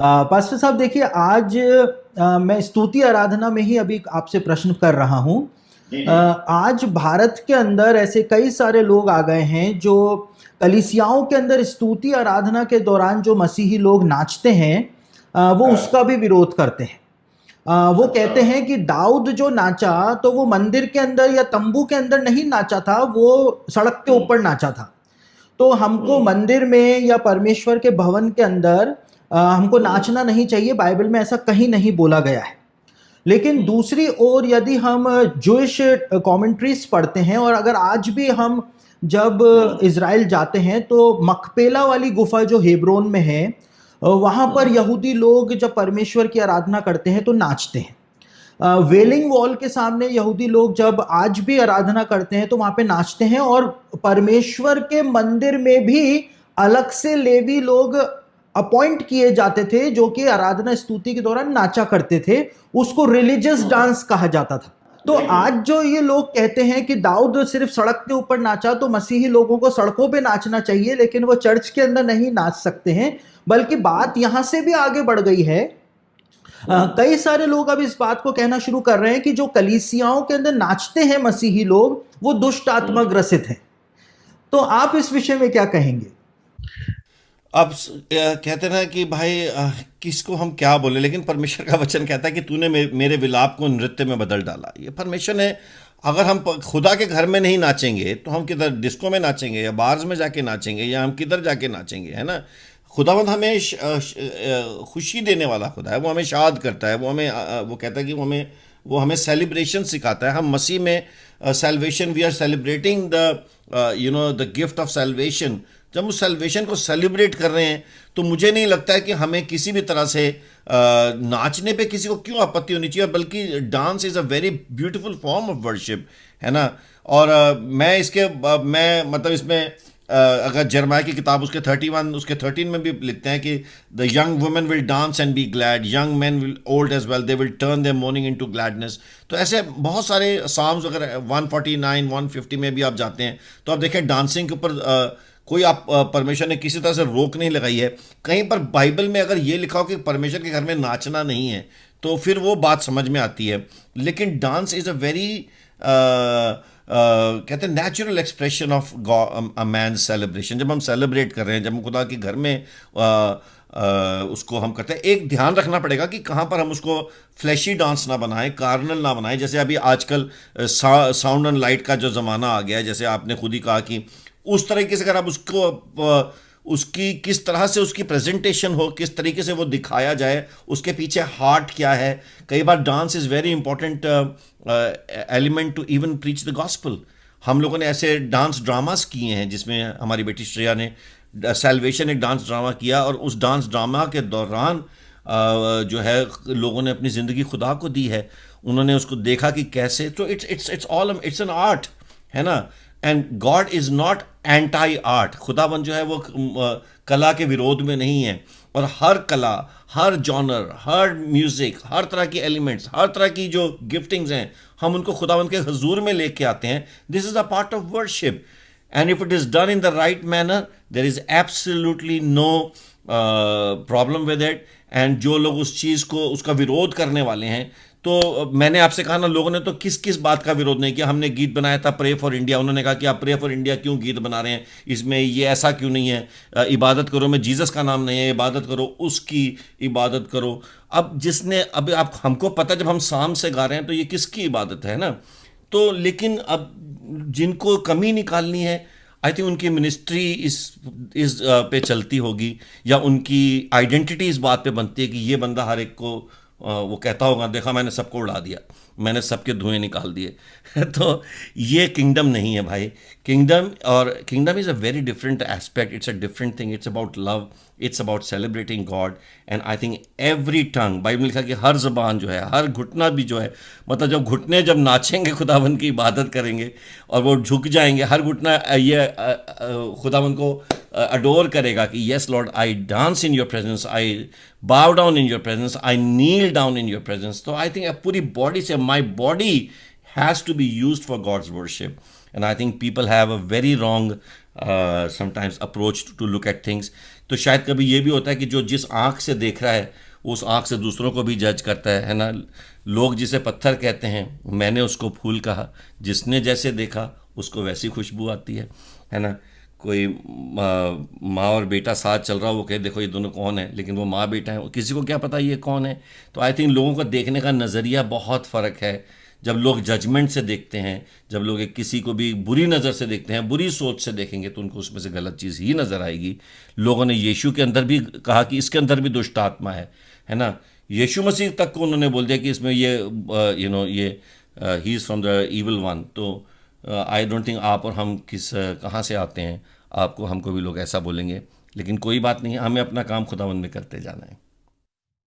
Pastor साहब देखिए, आज मैं स्तुति आराधना में ही अभी आपसे प्रश्न कर रहा हूं। जी जी। आज भारत के अंदर ऐसे कई सारे लोग आ गए हैं जो कलीसियाओं के अंदर स्तुति आराधना के दौरान जो मसीही लोग नाचते हैं, वो हाँ। उसका भी विरोध करते हैं। वो अच्छा। कहते हैं कि दाऊद जो नाचा तो वो मंदिर के अंदर या तंबू के अंदर नहीं नाचा था, वो सड़क के ऊपर नाचा था। तो हमको मंदिर में या परमेश्वर के भवन के अंदर हमको नाचना नहीं चाहिए, बाइबल में ऐसा कहीं नहीं बोला गया है। लेकिन दूसरी ओर यदि हम जूइश कमेंट्रीज पढ़ते हैं, और अगर आज भी हम जब इज़राइल जाते हैं तो मकपेला वाली गुफा जो हेब्रोन में है, वहाँ पर यहूदी लोग जब परमेश्वर की आराधना करते हैं तो नाचते हैं। वेलिंग वॉल के सामने यहूदी लोग जब आज भी आराधना करते हैं तो वहाँ पे नाचते हैं, और परमेश्वर के मंदिर में भी अलग से लेवी लोग अपॉइंट किए जाते थे जो कि आराधना स्तुति के दौरान नाचा करते थे। उसको रिलीजियस डांस कहा जाता था। तो आज जो ये लोग कहते हैं कि दाऊद सिर्फ सड़क के ऊपर नाचा, तो मसीही लोगों को सड़कों पे नाचना चाहिए, लेकिन वो चर्च के अंदर नहीं नाच सकते हैं। बल्कि बात यहां से भी आगे बढ़ गई है। कई सारे लोग अब इस बात को कहना शुरू कर रहे हैं कि जो कलीसियाओं के अंदर नाचते हैं मसीही लोग, वो दुष्ट आत्मा ग्रसित हैं। तो आप इस विषय में क्या कहेंगे? अब कहते ना कि भाई किसको हम क्या बोले, लेकिन परमेश्वर का वचन कहता है कि तूने मेरे विलाप को नृत्य में बदल डाला। ये परमेश्वर ने, अगर हम खुदा के घर में नहीं नाचेंगे तो हम किधर डिस्को में नाचेंगे या बार्स में जाके नाचेंगे या हम किधर जाके नाचेंगे, है ना। खुदावंद हमें खुशी देने वाला खुदा है, वो हमें शाद करता है, वो कहता है कि वो हमें सेलिब्रेशन सिखाता है। हम मसीह में salvation, we are celebrating the gift of salvation. जब उस सेल्वेशन को सेलिब्रेट कर रहे हैं तो मुझे नहीं लगता है कि हमें किसी भी तरह से नाचने पे किसी को क्यों आपत्ति होनी चाहिए, बल्कि dance is a very beautiful form of worship, है ना। और मैं मतलब इसमें अगर जर्माया की किताब उसके 31 उसके 13 में भी लिखते हैं कि the young women will dance and be glad, young man will old age well, they will turn their morning into gladness. तो ऐसे बहुत सारे साम्स, अगर 149 150 में भी आप जाते हैं तो आप देखें डांसिंग के ऊपर कोई आप परमेश्वर ने किसी तरह से रोक नहीं लगाई है। कहीं पर बाइबल में अगर ये लिखा हो कि परमेश्वर के घर में नाचना नहीं है तो फिर वो बात समझ में आती है। लेकिन डांस इज़ अ वेरी कहते हैं natural expression of a man celebration. जब हम सेलिब्रेट कर रहे हैं, जब हम खुदा के घर में उसको हम करते हैं, एक ध्यान रखना पड़ेगा कि कहाँ पर हम उसको फ्लैशी डांस ना बनाएं, कार्नल ना बनाएं। जैसे अभी आजकल साउंड एंड लाइट का जो ज़माना आ गया है, जैसे आपने खुद ही कहा कि उस तरीके से अगर आप उसको उसकी किस तरह से उसकी प्रेजेंटेशन हो, किस तरीके से वो दिखाया जाए, उसके पीछे हार्ट क्या है। कई बार dance is very important element to even preach the gospel. हम लोगों ने ऐसे डांस ड्रामास किए हैं जिसमें हमारी बेटी श्रेया ने सैल्वेशन एक डांस ड्रामा किया, और उस डांस ड्रामा के दौरान जो है लोगों ने अपनी ज़िंदगी खुदा को दी है। उन्होंने उसको देखा कि कैसे, तो it's all it's an art, है ना। And God is not anti art. खुदाबंद जो है वो कला के विरोध में नहीं है, और हर कला, हर जॉनर, हर म्यूज़िक, हर तरह की एलिमेंट्स, हर तरह की जो गिफ्टिंग्स हैं, हम उनको खुदाबंद के हुजूर में लेके आते हैं। This is a part of worship, and if it is done in the right manner there is absolutely no problem with it. And जो लोग उस चीज़ को, उसका विरोध करने वाले हैं, तो मैंने आपसे कहा ना, लोगों ने तो किस किस बात का विरोध नहीं किया। हमने गीत बनाया था प्रे फॉर इंडिया, उन्होंने कहा कि आप प्रे फॉर इंडिया क्यों गीत बना रहे हैं, इसमें ये ऐसा क्यों नहीं है, इबादत करो में जीसस का नाम नहीं है, इबादत करो उसकी इबादत करो। अब जिसने, अब आप, हमको पता जब हम शाम से गा रहे हैं तो ये किसकी इबादत है ना। तो लेकिन अब जिनको कमी निकालनी है, आई थिंक उनकी मिनिस्ट्री इस पे चलती होगी, या उनकी आइडेंटिटी इस बात पे बनती है कि ये बंदा हर एक को वो कहता होगा, देखा मैंने सबको उड़ा दिया, मैंने सबके धुएं निकाल दिए। तो ये किंगडम नहीं है भाई। Kingdom is a very different aspect, it's a different thing, it's about love, it's about celebrating God. And I think every tongue, Bible में लिखा कि हर ज़बान जो है, हर घुटना भी जो है, मतलब जब घुटने जब नाचेंगे, खुदावन की इबादत करेंगे और वो झुक जाएंगे, हर घुटना ये खुदावन को अडोर करेगा कि yes Lord, I dance in your presence, I bow down in your presence, I kneel down in your presence. तो I think पूरी body से, my body has to be used for God's worship. And I think people have a very wrong sometimes approach to look at things. तो शायद कभी ये भी होता है कि जो जिस आँख से देख रहा है उस आँख से दूसरों को भी जज करता है ना। लोग जिसे पत्थर कहते हैं मैंने उसको फूल कहा, जिसने जैसे देखा उसको वैसी खुशबू आती है ना। कोई माँ और बेटा साथ चल रहा हो, वो कहे देखो ये दोनों कौन है, लेकिन वो माँ बेटा है, किसी को क्या पता ये कौन है। तो आई थिंक लोगों का देखने का नज़रिया बहुत फ़र्क है। जब लोग जजमेंट से देखते हैं, जब लोग एक किसी को भी बुरी नज़र से देखते हैं, बुरी सोच से देखेंगे, तो उनको उसमें से गलत चीज़ ही नज़र आएगी। लोगों ने यीशु के अंदर भी कहा कि इसके अंदर भी दुष्ट आत्मा है ना। यीशु मसीह तक को उन्होंने बोल दिया कि इसमें ये ये he is from the evil one. तो आई डोंट थिंक आप और हम कहाँ से आते हैं, आपको हमको भी लोग ऐसा बोलेंगे, लेकिन कोई बात नहीं है, हमें अपना काम खुदावंद में करते जाना है।